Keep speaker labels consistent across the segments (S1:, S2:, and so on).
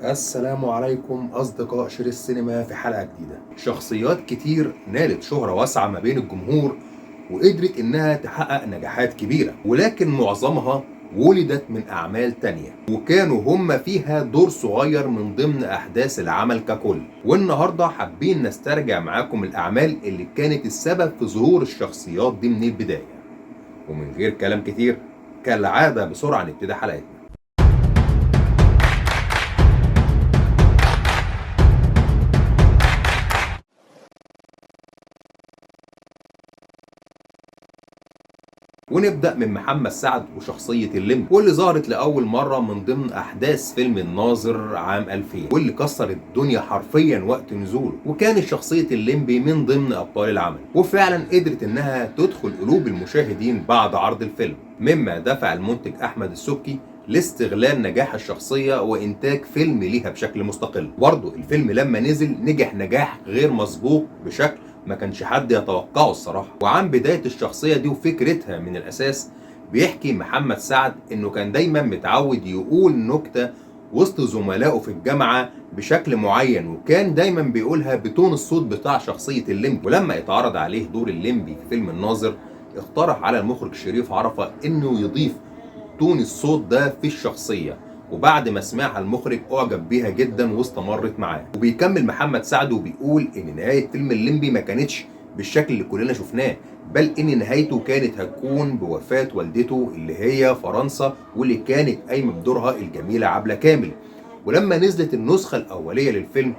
S1: السلام عليكم أصدقاء شير السينما في حلقة جديدة. شخصيات كتير نالت شهرة واسعة ما بين الجمهور وقدرت إنها تحقق نجاحات كبيرة، ولكن معظمها ولدت من أعمال تانية وكانوا هم فيها دور صغير من ضمن أحداث العمل ككل. والنهاردة حابين نسترجع معاكم الأعمال اللي كانت السبب في ظهور الشخصيات دي من البداية. ومن غير كلام كتير، كالعادة بسرعة نبتدي حلقتنا. ونبدأ من محمد سعد وشخصية الليمبي، واللي ظهرت لأول مرة من ضمن أحداث فيلم الناظر عام 2000، واللي كسر الدنيا حرفيا وقت نزوله. وكانت شخصية الليمبي من ضمن أبطال العمل، وفعلا قدرت إنها تدخل قلوب المشاهدين بعد عرض الفيلم، مما دفع المنتج أحمد السبكي لاستغلال نجاح الشخصية وإنتاج فيلم ليها بشكل مستقل. برضه الفيلم لما نزل نجح نجاح غير مسبوق بشكل ما كانش حد يتوقعه الصراحة. وعن بداية الشخصية دي وفكرتها من الأساس بيحكي محمد سعد إنه كان دايما متعود يقول نكتة وسط زملائه في الجامعة بشكل معين، وكان دايما بيقولها بتون الصوت بتاع شخصية الليمبي. ولما اتعرض عليه دور الليمبي في فيلم الناظر، اقترح على المخرج شريف عرفة إنه يضيف تون الصوت ده في الشخصية، وبعد ما سمعها المخرج اعجب بيها جدا واستمرت معاه. وبيكمل محمد سعد وبيقول ان نهاية فيلم الليمبي ما كانتش بالشكل اللي كلنا شفناه، بل ان نهايته كانت هتكون بوفاة والدته اللي هي فرنسا، واللي كانت قايمة بدورها الجميلة عبلة كامل. ولما نزلت النسخة الأولية للفيلم،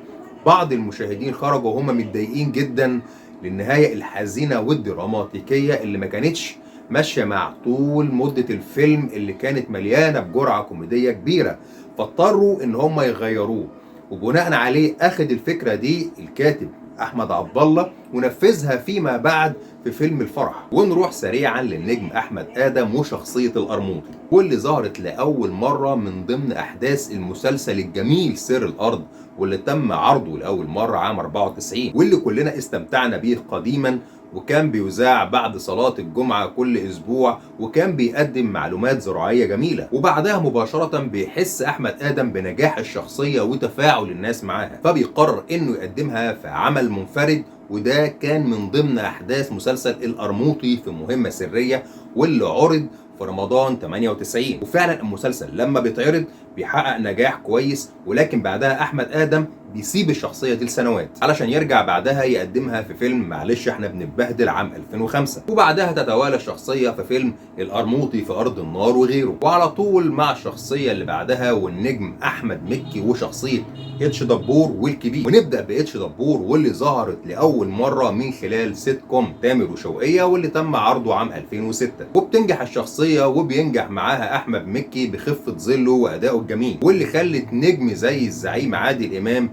S1: بعض المشاهدين خرجوا وهم متضايقين جدا للنهاية الحزينة والدراماتيكية اللي ما كانتش ماشية مع طول مدة الفيلم اللي كانت مليانة بجرعة كوميدية كبيرة، فاضطروا ان هم يغيروه. وبناء عليه اخد الفكرة دي الكاتب احمد عبد الله ونفذها فيما بعد في فيلم الفرح. ونروح سريعا للنجم احمد ادم وشخصية القرموطي، واللي ظهرت لاول مرة من ضمن احداث المسلسل الجميل سر الارض، واللي تم عرضه لاول مرة عام 94، واللي كلنا استمتعنا بيه قديما. وكان بيذاع بعد صلاة الجمعة كل أسبوع، وكان بيقدم معلومات زراعية جميلة. وبعدها مباشرة بيحس أحمد آدم بنجاح الشخصية وتفاعل الناس معاها، فبيقرر إنه يقدمها في عمل منفرد. وده كان من ضمن أحداث مسلسل القرموطي في مهمة سرية، واللي عرض في رمضان 98. وفعلا المسلسل لما بيتعرض بيحقق نجاح كويس، ولكن بعدها أحمد آدم بيسيب الشخصية دي لسنوات علشان يرجع بعدها يقدمها في فيلم معلش احنا بنتبهدل عام 2005. وبعدها تتوالى الشخصية في فيلم القرموطي في أرض النار وغيره. وعلى طول مع الشخصية اللي بعدها والنجم أحمد مكي وشخصية اتش دبور والكبير. ونبدأ باتش دبور، واللي ظهرت لأول مرة من خلال سيت كوم تامر وشوقية، واللي تم عرضه عام 2006. وبتنجح الشخصية وبينجح معاها أحمد مكي بخفة ظله وأدائه الجميل، واللي خلت نجم زي الزعيم عادل إمام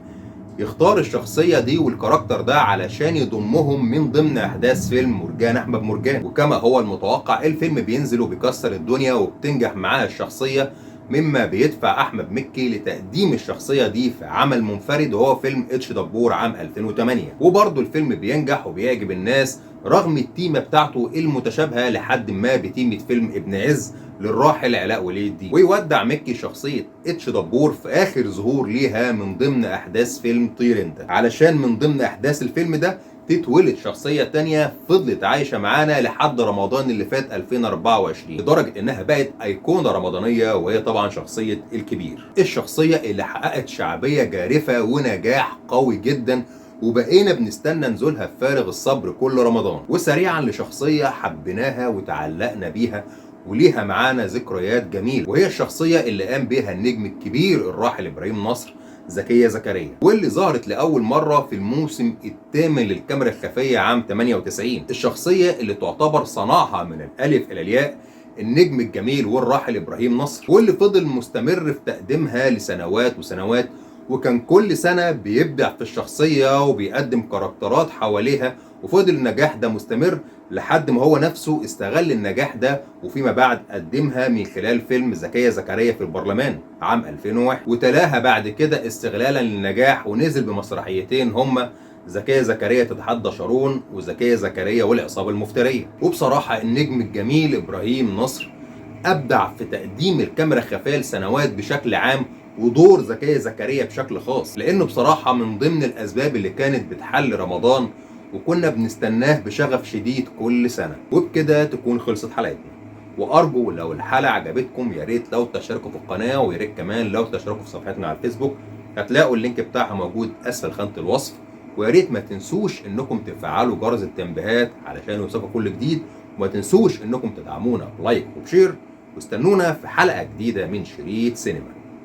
S1: يختار الشخصية دي والكاركتر ده علشان يضمهم من ضمن أحداث فيلم مرجان أحمد مرجان. وكما هو المتوقع الفيلم بينزل وبيكسر الدنيا وبتنجح معاه الشخصية، مما بيدفع أحمد مكي لتقديم الشخصية دي في عمل منفرد وهو فيلم اتش دبور عام 2008. وبرضه الفيلم بينجح وبيعجب الناس رغم التيمة بتاعته المتشابهة لحد ما بتيمة فيلم ابن عز للراحل علاء ولي الدين. ويودع مكي شخصية اتش دبور في آخر ظهور ليها من ضمن أحداث فيلم طير انت، علشان من ضمن أحداث الفيلم ده تتولد شخصية تانية فضلت عايشة معانا لحد رمضان اللي فات 2024، لدرجة انها بقت ايقونة رمضانية، وهي طبعا شخصية الكبير، الشخصية اللي حققت شعبية جارفة ونجاح قوي جدا، وبقينا بنستنى نزولها بفارغ الصبر كل رمضان. وسريعا لشخصية حبيناها وتعلقنا بيها وليها معانا ذكريات جميلة، وهي الشخصية اللي قام بيها النجم الكبير الراحل إبراهيم نصر، زكية زكريا، واللي ظهرت لأول مرة في الموسم الثامن للكاميرا الخفية عام 98. الشخصية اللي تعتبر صنعها من الألف إلى الياء النجم الجميل والراحل إبراهيم نصر، واللي فضل مستمر في تقديمها لسنوات وسنوات، وكان كل سنة بيبدع في الشخصية وبيقدم كاركترات حواليها. وفضل النجاح ده مستمر لحد ما هو نفسه استغل النجاح ده وفيما بعد قدمها من خلال فيلم زكية زكريا في البرلمان عام 2001. وتلاها بعد كده استغلالا للنجاح ونزل بمسرحيتين هما زكية زكريا تتحدى شارون وزكية زكريا والعصابة المفترية. وبصراحة النجم الجميل إبراهيم نصر أبدع في تقديم الكاميرا الخفية لسنوات بشكل عام، ودور زكية زكريا بشكل خاص، لأنه بصراحة من ضمن الأسباب اللي كانت بتحل رمضان وكنا بنستناه بشغف شديد كل سنة. وبكده تكون خلصت حلقتنا، وأرجو لو الحلقة عجبتكم يا ريت لو تشتركوا في القناة، ويا ريت كمان لو تشتركوا في صفحتنا على الفيسبوك، هتلاقوا اللينك بتاعها موجود أسفل خانة الوصف. ويا ريت ما تنسوش إنكم تفعلوا جرس التنبيهات علشان يوصلكوا كل جديد، وما تنسوش إنكم تدعمونا بلايك وبشير، واستنونا في حلقة جديدة من شريط سينما.